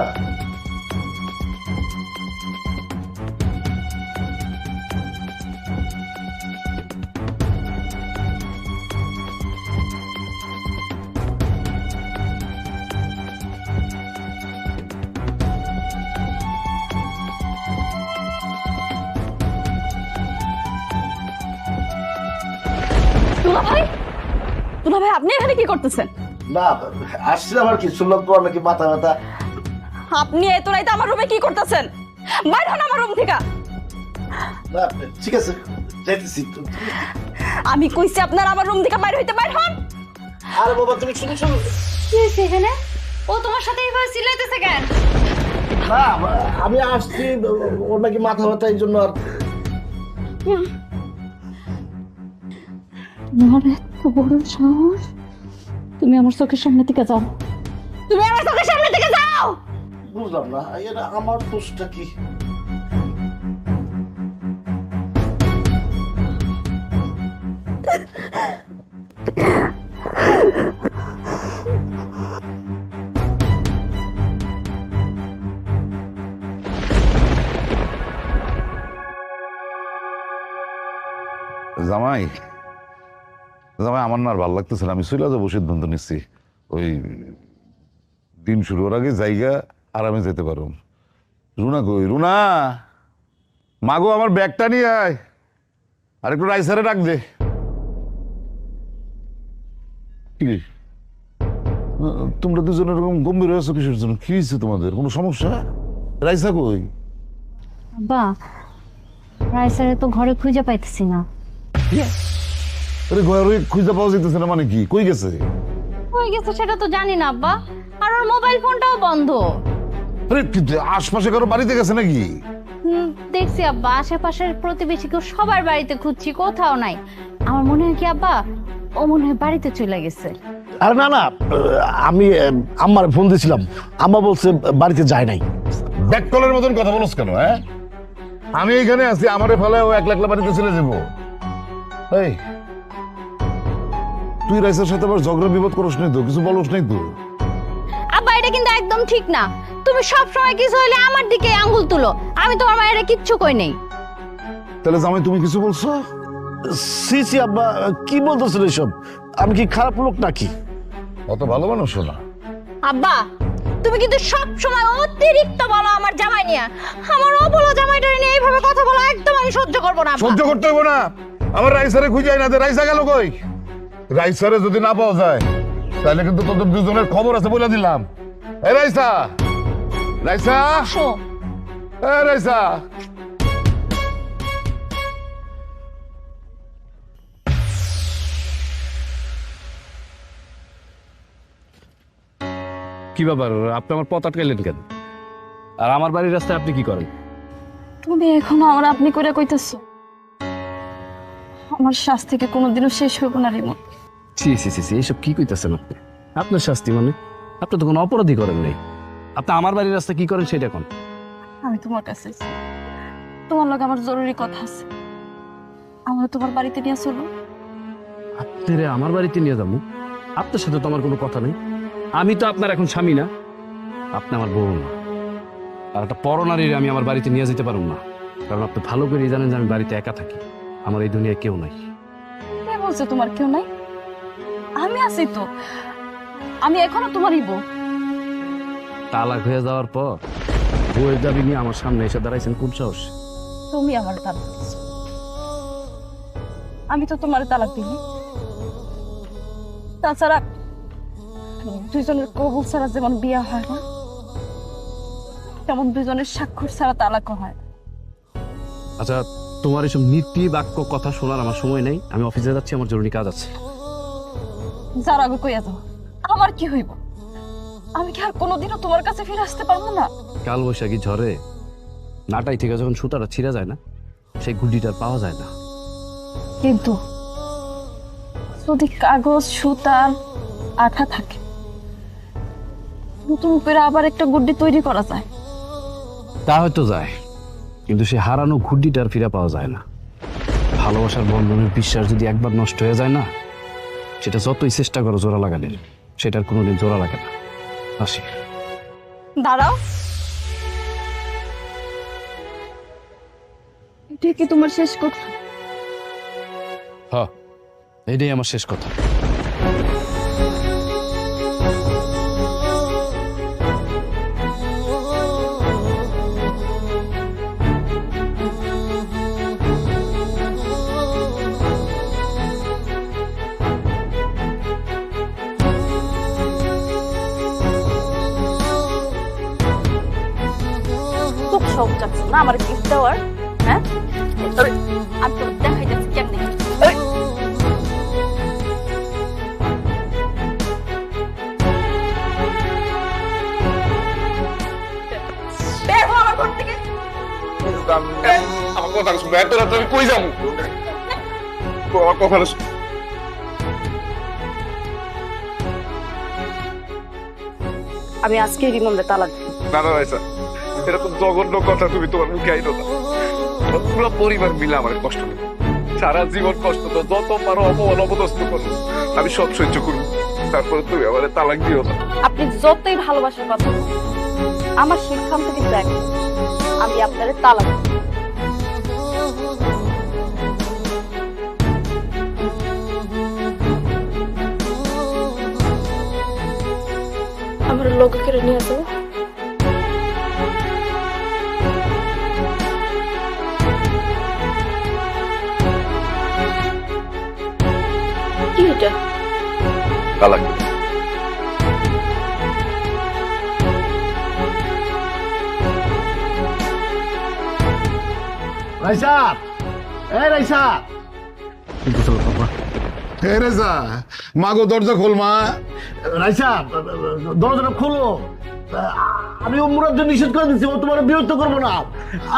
দুলাভাই, দুলাভাই আপনি এখানে কি করতেছেন? না আসছে আমার কি শুনলাম তোমার নাকি মাথা ব্যথা। আপনি এত রাইতে আমার রুমে কি করতেছেন? বাইর হন আমার রুম থেকে। না ঠিক আছে যাইতেছি। আমি কইছি আপনার আমার রুম থেকে বাইর হইতে, বাইর হন। আরে বাবা তুমি শুনো শুনো। কি হয়েছে এখানে? ও তোমার সাথে এইভাবে চিল্লাইতেছে কেন? না আমি আসছি, ওর নাকি মাথা ব্যথা এই জন্য। আর তোমার এত বড় সাহস, তুমি আমার চোখের সামনে থেকে যাও, তুমি আমার চোখের সামনে থেকে যাও। বুঝলাম না এটা আমার দোষটা কি? জামাই জামাই আমার না আর ভালো লাগতেছে না, আমি চলে যাবো সিদ্ধান্ত নিচ্ছি। ওই দিন শুরু হওয়ার আগে জায়গা আরামে যেতে পারো। রুনা কই? রুনা মাগো আমার ব্যাগটা নিয়ে আয়, আর একটু রাইসারে ডাক দে। কি তোমরা দুজন এরকম গম্ভীর হয়েছো কিসের জন্য? কি হয়েছে তোমাদের? কোনো সমস্যা? রাইসা কই? আব্বা, রাইসারে তো ঘরে খুঁজে পাইতেছি না। আরে ঘরে খুঁজে পাওয়া যেতেছে না মানে কি? কই গেছে? কই গেছে সেটা তো জানি না আব্বা, আর ওর মোবাইল ফোনটাও বন্ধ। আরে আশপাশে কারো বাড়িতে গেছে নাকি? দেখছি আব্বা, আশেপাশের প্রতিবেশী কেউ সবার বাড়িতে খুঁজছি, কোথাও নাই। আমার মনে হয় কি আব্বা, ও মনে হয় বাড়িতে চলে গেছে। আরে না না, আমি আম্মার ফোন দিয়েছিলাম, আম্মা বলছে বাড়িতে যায় নাই। ব্যাককলের মতন কথা বলছ কেন? হ্যাঁ আমি এইখানে আছি, আমারে ফেলে ও একলা একলা বাড়িতে চলে যাবো? এই তুই রাইসার সাথে আবার ঝগড়া বিবাদ করস নাই তো? কিছু বলস নাই তো? আব্বা এটা কিন্তু একদম ঠিক না। তুমি সব সময় কিছু হইলে আমার দিকে আঙ্গুল তুলো। আমি তোমার মায়ের কিচ্ছু কই নাই। তাহলে জামাই তুমি কিছু বলছো? সি সি আব্বা, কি বলতেছেন এসব? আমি কি খারাপ লোক নাকি? অত ভালো মানুষ না। আব্বা তুমি কিন্তু সব সময় অতিরিক্ত বলো আমার জামাই নিয়ে। আমার অবলা জামাইটা নিয়ে এইভাবে কথা বলা একদম আমি সহ্য করব না। সহ্য করতে হইব না। আমার রাইসারে খুঁজে না, রাইসা গেল কই? রাইসারে যদি না পাওয়া যায় তাহলে কিন্তু তোদের দুজনের খবর আছে বলে দিলাম। এই রাইসা, রাইসা, এই রাইসা। কি ব্যাপার, আপনি আমার পথ আটকাইলেন কেন? আর আমার বাড়ির রাস্তায় আপনি কি করেন? তুমি এখনো আমার আপনি করে কইতেছো? আমার শ্বাস থেকে কোনোদিনও শেষ হইব না রিমন। সি সি সি, এইসব কি কইতেছেন আপনি? আপনার শাস্তি মানে? আপনি তো কোনো অপরাধী করেন নাই। আপনি আমার বাড়ির রাস্তা কি করেন সেটা কোন? আমি তোমার কাছে আছি। তোমার লগে আমার জরুরি কথা আছে, আমার তোমার বাড়িতে নিয়ে চলো। আপনারে আমার বাড়িতে নিয়ে যাবো? আপনার সাথে তো আমার কোনো কথা নেই। আমি তো আপনার এখন স্বামী না, আপনি আমার বউ না। আর একটা পরনারীর আমি আমার বাড়িতে নিয়ে যেতে পারবো না, কারণ আপনি ভালো করেই জানেন যে আমি বাড়িতে একা থাকি। আমার এই দুনিয়ায় কেউ নাই। কে বলছে তোমার কেউ নাই? আমি আছি তো, আমি এখনো তোমারই বউ। তালাক হয়ে যাওয়ার পর বউয়ের দাবি নিয়ে আমার সামনে এসে দাঁড়াইছেন কোন সাহস? তুমি আমার তালাক দিচ্ছ, আমি তো তোমার তালাক দিই। তাছাড়া দুইজনের কবুল ছাড়া যেমন বিয়া হয় না, তেমন দুইজনের স্বাক্ষর ছাড়া তালাক হয়। আচ্ছা, তোমার এসব নীতি বাক্য কথা শোনার আমার সময় নেই। আমি অফিসে যাচ্ছি, আমার জরুরি কাজ আছে। যার আগে কইয়া যাও, আমার কি হইব? আমি কি আর কোনোদিনও তোমার কাছে ফিরে আসতে পারবো না? কাল বৈশাখী ঝড়ে নাটাই থেকে যখন সুতাটা ছিঁড়া যায় না, সেই গুডিটার পাওয়া যায় না। কিন্তু যদি কাগজ সুতার আঠা থাকে, নতুন করে আবার একটা গুড্ডি তৈরি করা যায়। তা হয়তো যায়, কিন্তু সে হারানো ঘুড্ডিটার ফিরে পাওয়া যায় না। ভালোবাসার বন্ধনের বিশ্বাস যদি একবার নষ্ট হয়ে যায় না, সেটা যতই চেষ্টা করো জোড়া লাগানোর, সেটার কোনোদিন জোড়া লাগে না। আসি। দাঁড়াও, এটা কি তোমার শেষ কথা? হ্যাঁ, এটাই আমার শেষ কথা। খুব শখ যাচ্ছে না আমার গিফট দেওয়ার? হ্যাঁ, আমি তো দেখাই যাচ্ছি কেমনি। বের হও আমার ঘর থেকে। আমার কথা শুনবে, এত রাতে আমি কই যাবো? আমার কথা শুন। আমি আজকে রিমনকে তালাক দিই। না না রাইসা, এরকম জঘন্য কথা তুমি তোমার মুখে আইনো না। পুরো পরিবার মিলে আমার কষ্ট নেই, সারা জীবন কষ্ট তো, যত পারো অপমান অপদস্থ করো, আমি সব সহ্য করবো, তারপরে তুমি আমার তালাক দিও না। আপনি যতই ভালোবাসার কথা বলুন, আমার সিদ্ধান্ত কিন্তু এক, আমি আপনারে তালাক দিব। আমার লোক কেড়ে নিয়ে যাবো। কি এটা? তালাক দিও। রাইসা, এই রাইসা, হে রেজা, মা গো দরজা খোল মা। রাইসা, দরজাটা খোলো। আমি ও মুরাদকে নিষেধ করে দিচ্ছি, ও তোমার বিরক্ত করবো না,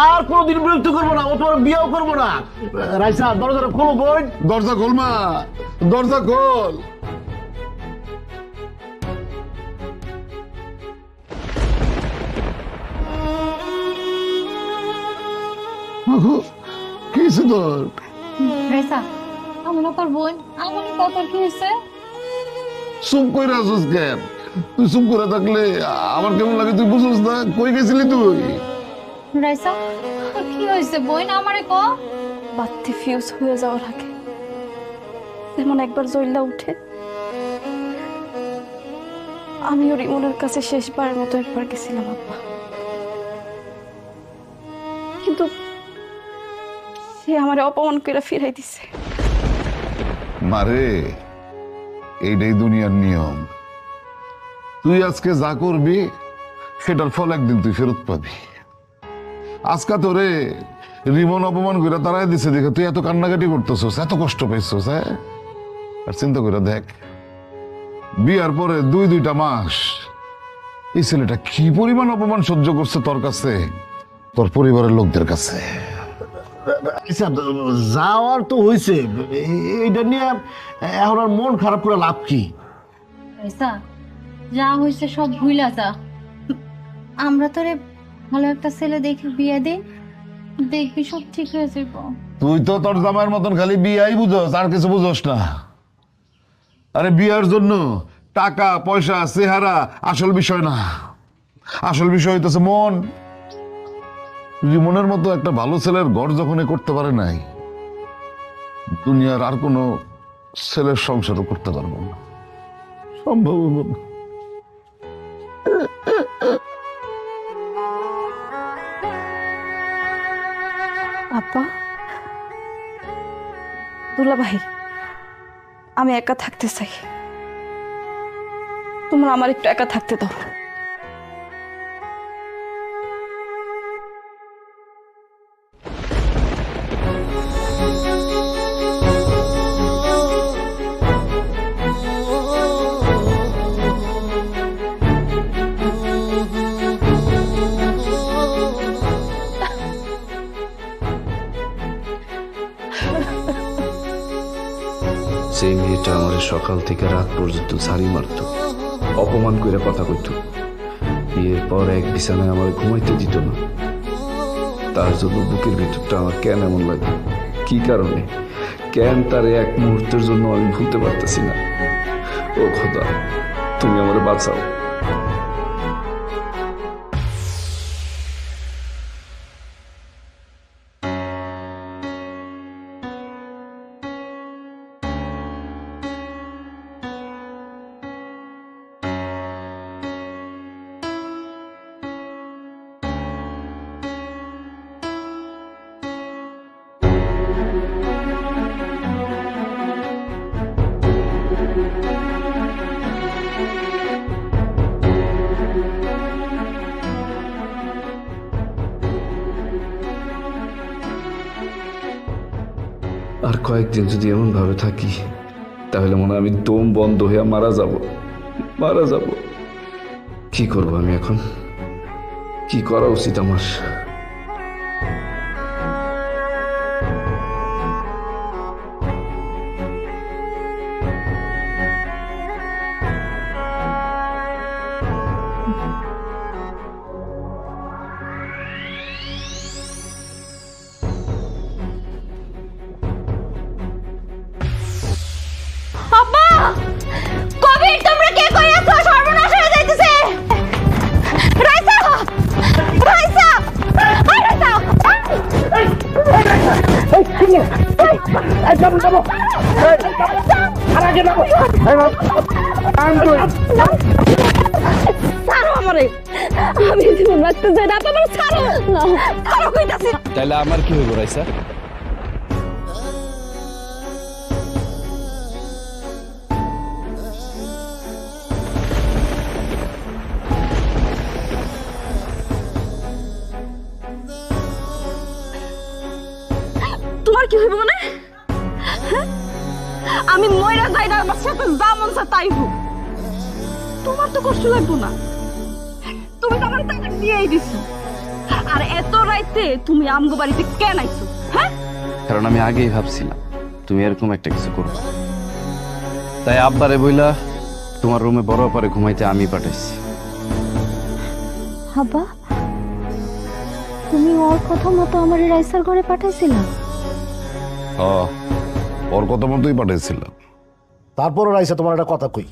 আর কোনোদিন বিরক্ত করবো না, ও তোমার বিয়েও করবো না। রাইসা, দরজাটা খোলো বোন। দরজা খোল মা, দরজা খোল। কি হয়েছে তোর? রেসা, আমার তোর বোন, আমার কত কি হয়েছে? চুপ করে আসিস কেন? তুই চুপ করে থাকলে আমার কেমন লাগে তুই বুঝিস না? কই গেছিলি তুই? রেসা, তোর কি হয়েছে বোন, আমারে ক। বাতি ফিউজ হয়ে যাওয়ার আগে যেমন একবার জ্বললা উঠে, আমিও রিমনের কাছে শেষবারের মতো একবার গেছিলাম আব্বা, কিন্তু সে আমার অপমান করে ফিরাই দিছে। মারে, এইটাই দুনিয়ার নিয়ম। তুই আজকে যা করবি সেটার ফল একদিন তুই ফেরত পাবি। আজকে তোরে রিমন অপমান করে তারাই দিছে দেখে তুই এত কান্নাকাটি করতেছস, এত কষ্ট পাইছস। হ্যাঁ, আর চিন্তা করে দেখ, বিয়ার পরে দুইটা মাস এই ছেলেটা কি পরিমাণ অপমান সহ্য করছে তোর কাছে, তোর পরিবারের লোকদের কাছে। আচ্ছা, যাওয়ার তো হয়েছে, এইটা নিয়ে এখন আর মন খারাপ করে লাভ কি? রেসা, যা হয়েছে সব ভুইলা যা। আমরা তোরে ভালো একটা ছেলে দেখে বিয়ে দিই, দেখবি সব ঠিক হয়ে যাবো। তুই তো তোর জামাইয়ের মতন খালি বিয়াই বুঝোস, আর কিছু বুঝোস না। আরে বিয়ার জন্য টাকা পয়সা চেহারা আসল বিষয় না, আসল বিষয় হইতেছে মন। জীবনের মতো একটা ভালো ছেলের ঘর যখন এ করতে পারে নাই, দুনিয়ার আর কোনো ছেলের সংসারও করতে পারবো না, সম্ভব হইব না। আব্বা, দুলা ভাই, আমি একা থাকতে চাই, তোমরা আমার একটু একা থাকতে দাও। সেই মেয়েটা আমার সকাল থেকে রাত পর্যন্ত ঝাড়ি মারত, অপমান করে কথা কইত, বিয়ের পর এক বিছানায় আমার ঘুমাইতে দিত না। তার জন্য বুকের ভিতরটা আমার কেন এমন লাগে, কি কারণে, কেন তার এক মুহূর্তের জন্য আমি ভুলতে পারতেছি না। ও খোদা, তুমি আমার বাঁচাও। আর কয়েকদিন যদি এমন ভাবে থাকি তাহলে মনে হয় আমি দম বন্ধ হয়ে মারা যাব। কি করব আমি এখন? কি করা উচিত আমার? আব্বা কবির তোমরা কে কই আছো? সর্বনাশ হয়ে যাইতেছে। রাইসা রাইসা রাইসা ছাড়ো আমারে, আমি জীবন রাখতে চাই না, তোমার ছাড়ো না, ছাড়ো কইতাছি। তাহলে আমার কি হইব রাইসা? তোমার কি হইব মানে? হ্যাঁ? আমি মইরা যাই না, আমার সাথে যা মন চায় তাই হোক, তোমার তো কষ্ট লাগবো না। তুমি তো আমার তালাক দিয়েই দিছো, আর এত রাইতে তুমি আমগো বাড়িতে কেন আইছো? হ্যাঁ, কারণ আমি আগেই ভাবছিলাম তুমি এরকম একটা কিছু করবে, তাই আব্বারে বইলা তোমার রুমে বড় পারে ঘুমাইতে আমি পাঠাইছি। হাবা, তুমি ওর কথা মতো আমার রাইসার ঘরে পাঠাইছিলা? ওর কথা মতোই পাঠিয়েছিলাম। তারপরও রাইসা তোমার একটা কথা কই,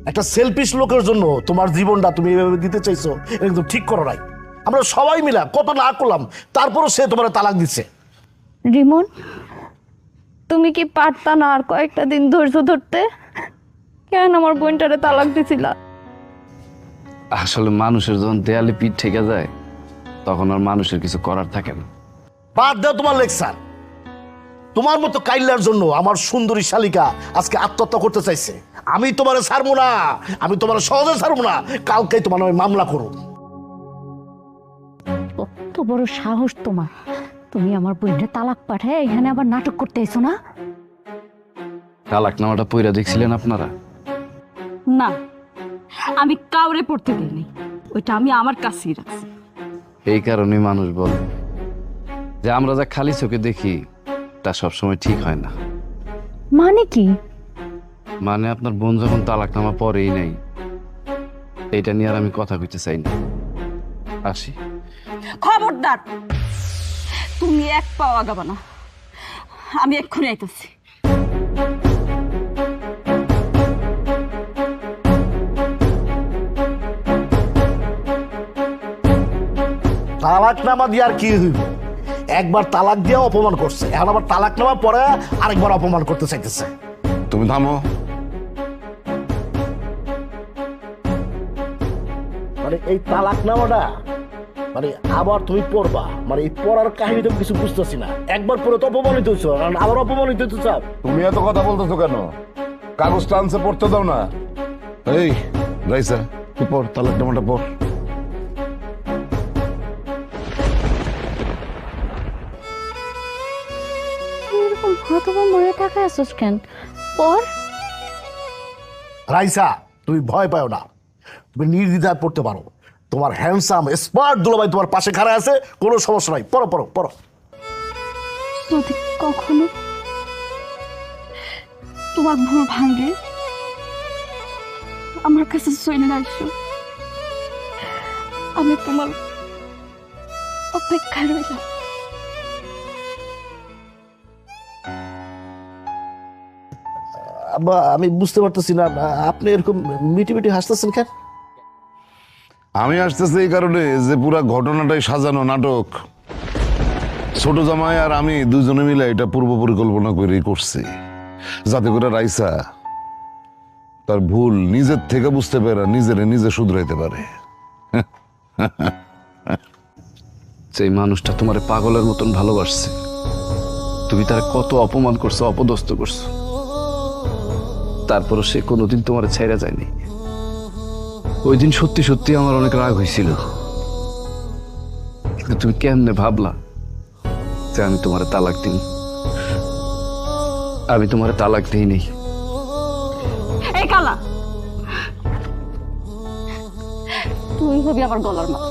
একটা সেলফিশ লোকের জন্য তোমার জীবনটা তুমি এভাবে দিতে চাইছো, এটা কিন্তু ঠিক করো নাই। আমরা সবাই মিলা কত না করলাম, তারপরও সে তোমার তালাক দিচ্ছে। রিমন, তুমি কি পারতা না আর কয়েকটা দিন ধৈর্য ধরতে? কেন আমার বোনটারে তালাক দিছিলা? আসলে মানুষের যখন দেয়ালে পিঠ ঠেকে যায় তখন আর মানুষের কিছু করার থাকে না। বাদ দাও তোমার লেকচার। তোমার মতো কাইল্লার জন্য আমার সুন্দরী শালিকা আজকে আত্মহত্যা করতে চাইছে। আমি তোমারে ছাড়বো না, আমি তোমার সহজে ছাড়বো না, কালকেই তোমার আমি মামলা করো। কত বড় সাহস তোমার! তুমি আমার বোনটা তালাক পাঠায় এখানে আবার নাটক করতে এসো না? তালাকনামাটা পইরা দেখছিলেন আপনারা? না, আমি কাউরে পড়তে দিইনি, ওইটা আমি আমার কাছেই রাখছি। এই কারণে মানুষ বলে যে আমরা যা খালি চোখে দেখি তা সবসময় ঠিক হয় না। মানে কি? মানে আপনার বোন যখন তালাকনামা পরেই নাই, এইটা নিয়ে আর আমি কথা কইতে চাই না। আসি। খবরদার, তুমি এক পাও আগাবা না, আমি এক্ষুনি আইতেছি। তালাকনামা দিয়ে আর কি হইব? একবার তালাক দিয়ে অপমান করছে, এখন আবার তালাকনামা পরে আরেকবার অপমান করতে চাইতেছে। তুমি থামো। মানে এই তালাকনামাটা মানে আবার তুমি পড়বা, মানে এই পড়ার কাহিনী তো কিছু বুঝতেছি না। একবার পড়ে তো অপমানিত হয়েছো, আবার অপমানিত হতে চাও। তুমি এত কথা বলতেছো কেন? কাগজটা আনছে, পড়তে দাও না। এই রাইসা, তুই পড়, তালাকনামাটা পড়। এরকম হতবা মরে টাকা আসোস কেন? পর রাইসা, তুমি ভয় পাও না, তুমি নির্দ্বিধায় পড়তে পারো। তোমার হ্যান্ডসাম স্মার্ট দুলাভাই তোমার পাশে খাড়া আছে, কোনো সমস্যা নাই। পড়ো পড়ো পড়ো। যদি কখনো তোমার ভুল ভাঙে আমার কাছে চলে আসো, আমি তোমার অপেক্ষায় রইলাম। আব্বা, আমি বুঝতে পারতেছি না আপনি এরকম মিটি মিটি হাসতেছেন কেন? আমি আসতেছি এই কারণে যে পুরা ঘটনাটাই সাজানো নাটক। ছোট জামাই আর আমি দুজনে মিলে এটা পূর্ব পরিকল্পনা করেই করছি, যাতে করে রাইসা তার ভুল নিজের থেকে বুঝতে পারে, নিজে শুধরাইতে পারে। সেই মানুষটা তোমার পাগলের মতন ভালোবাসছে, তুমি তার কত অপমান করছো, অপদস্থ করছো, তারপরও সে কোনোদিন তোমার ছেড়ে যায়নি। ওই দিন সত্যি সত্যি আমার অনেক রাগ হয়েছিল, কিন্তু তুমি কেমনে ভাবলা যে আমি তোমার তালাক দিন? আমি তোমার তালাক দিই নেই। এই কালা, তুই হবি আমার গলার মালা।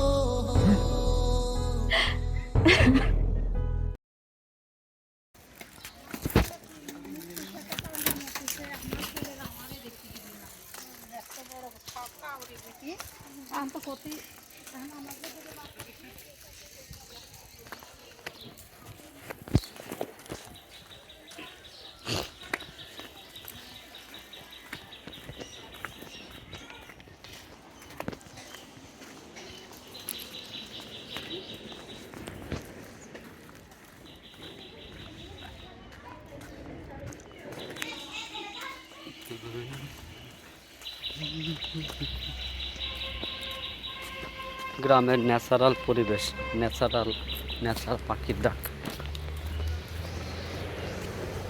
গ্রামের ন্যাচারাল পরিবেশ, ন্যাচারাল পাখির ডাক।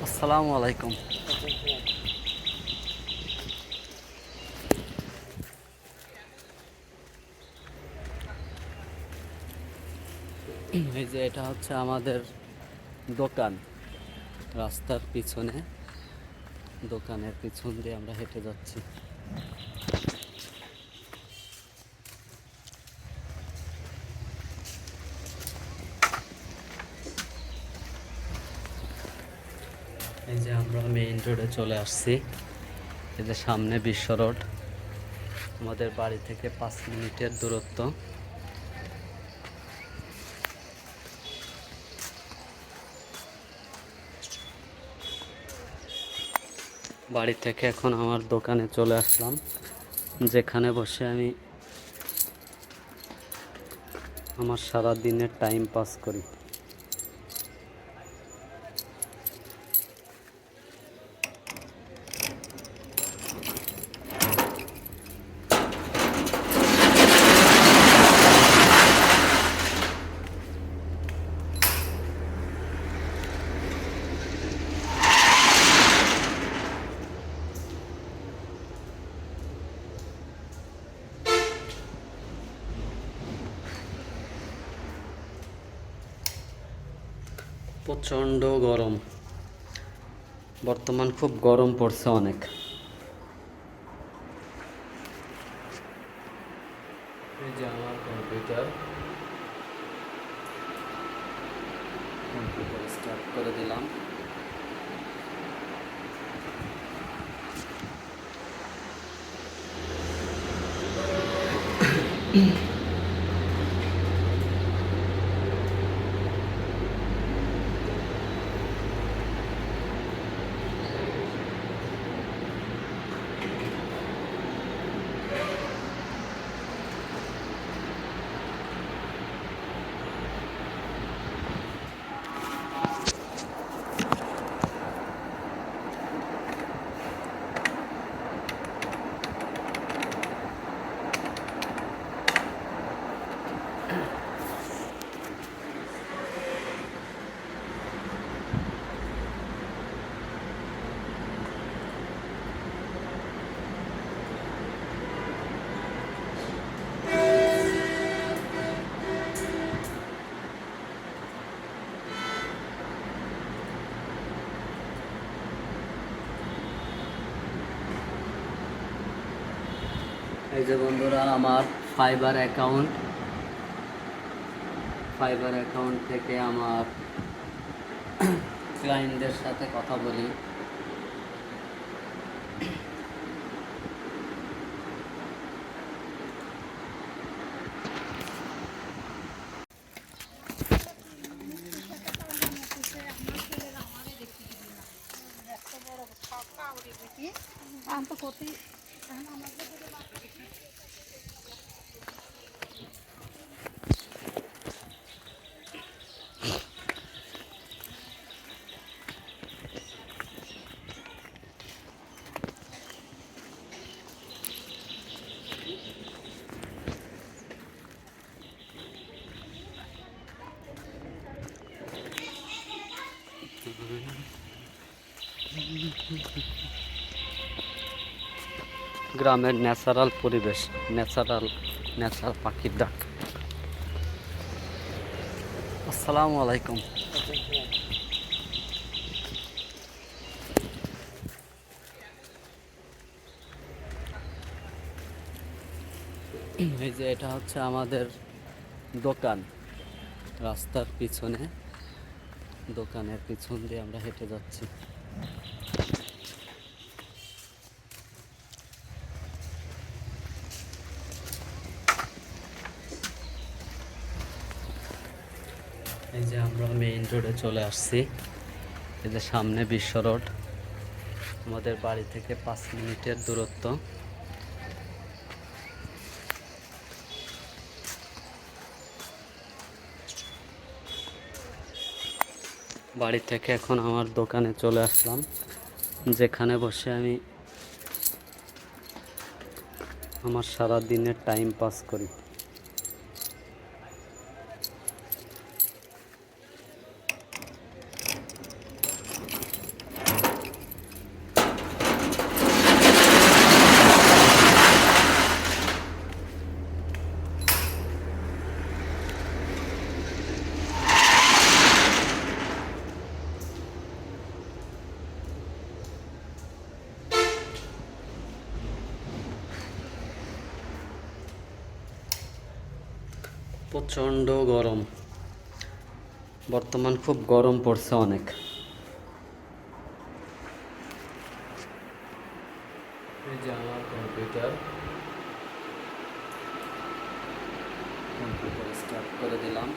আসসালামু আলাইকুম। এই যে এটা হচ্ছে আমাদের দোকান, রাস্তার পিছনে, দোকানের পিছন দিয়ে আমরা হেঁটে যাচ্ছি। এই যে আমরা মেইন রোডে চলে আসছি। এই যে সামনে বিশ্ব রোড, আমাদের বাড়ি থেকে 5 মিনিটের দূরত্ব। বাড়ি থেকে এখন আমার দোকানে চলে আসলাম, যেখানে বসে আমি আমার সারা দিনের টাইম পাস করি। প্রচণ্ড গরম, বর্তমান খুব গরম পড়ছে অনেক। এই যে আমার কম্পিউটার স্টার্ট করে দিলাম। এই যে বন্ধুরা, আমার ফাইবার অ্যাকাউন্ট থেকে আমার ক্লায়েন্টদের সাথে কথা বলি। গ্রামের ন্যাচারাল পরিবেশ, ন্যাচারাল পাখির ডাক। আসসালামু আলাইকুম। এই যে এটা হচ্ছে আমাদের দোকান, রাস্তার পিছনে, দোকানের পিছন দিয়ে আমরা হেঁটে যাচ্ছি। এই যে আমরা মেইন রোডে চলে আসছি। এই যে সামনে বিশ্ব রোড, আমাদের বাড়ি থেকে 5 মিনিটের দূরত্ব। বাড়ি থেকে এখন আমার দোকানে চলে আসলাম, যেখানে বসে আমি আমার সারা দিনের টাইম পাস করি। প্রচণ্ড গরম, বর্তমান খুব গরম পড়ছে অনেক। এই যে আমার কম্পিউটার স্টার্ট করে দিলাম।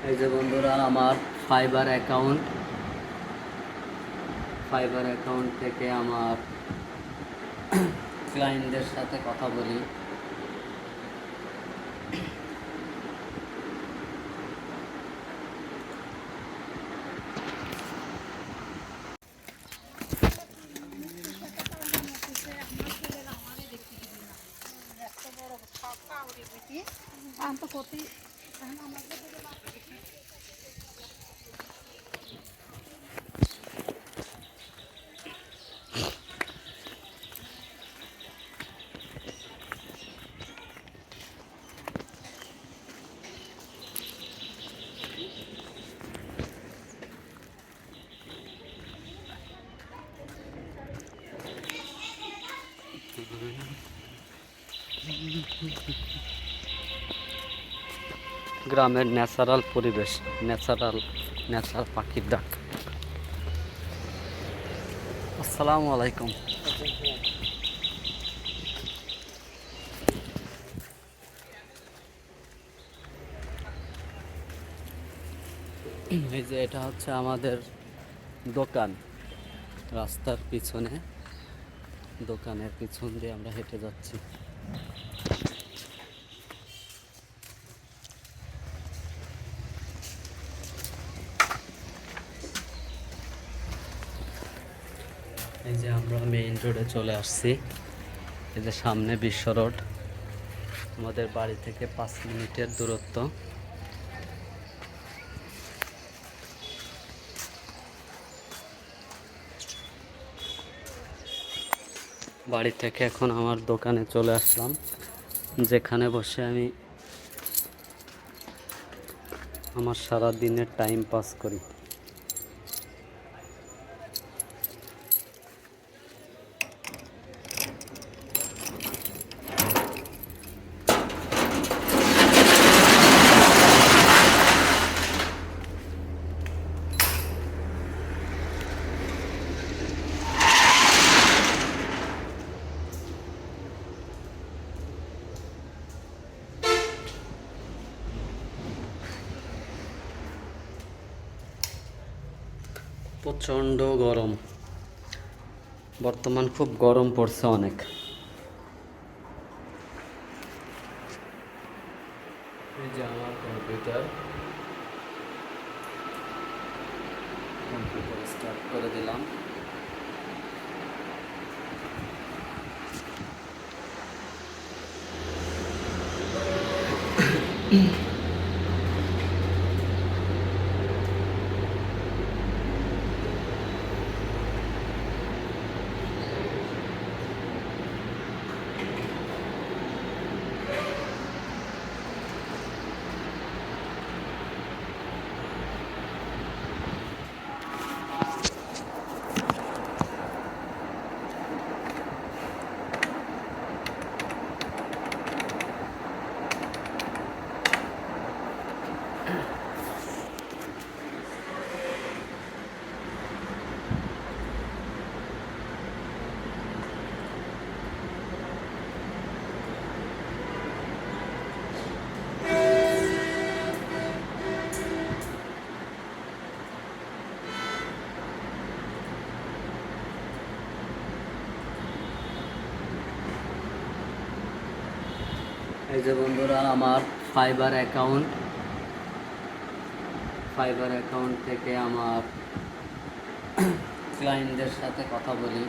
এই যে বন্ধুরা, আমার ফাইবার অ্যাকাউন্ট থেকে আমার ক্লায়েন্টদের সাথে কথা বলি। গ্রামের ন্যাচারাল পরিবেশ, ন্যাচারাল পাখির ডাক। আসসালামু আলাইকুম। এই যে এটা হচ্ছে আমাদের দোকান, রাস্তার পিছনে, দোকানের পিছন দিয়ে আমরা হেঁটে যাচ্ছি। এই যে আমরা মেইন রোডে চলে আসছি। এই যে সামনে বিশ্ব রোড, আমাদের বাড়ি থেকে 5 মিনিটের দূরত্ব। বাড়ি থেকে এখন আমার দোকানে চলে আসলাম, যেখানে বসে আমি আমার সারা দিনের টাইম পাস করি। প্রচণ্ড গরম, বর্তমান খুব গরম পড়ছে অনেক। এই যে আমার কম্পিউটার স্টার্ট করে দিলাম। এই যে বন্ধুরা আমার ফাইবার অ্যাকাউন্ট থেকে আমার ক্লায়েন্টদের সাথে কথা বলি।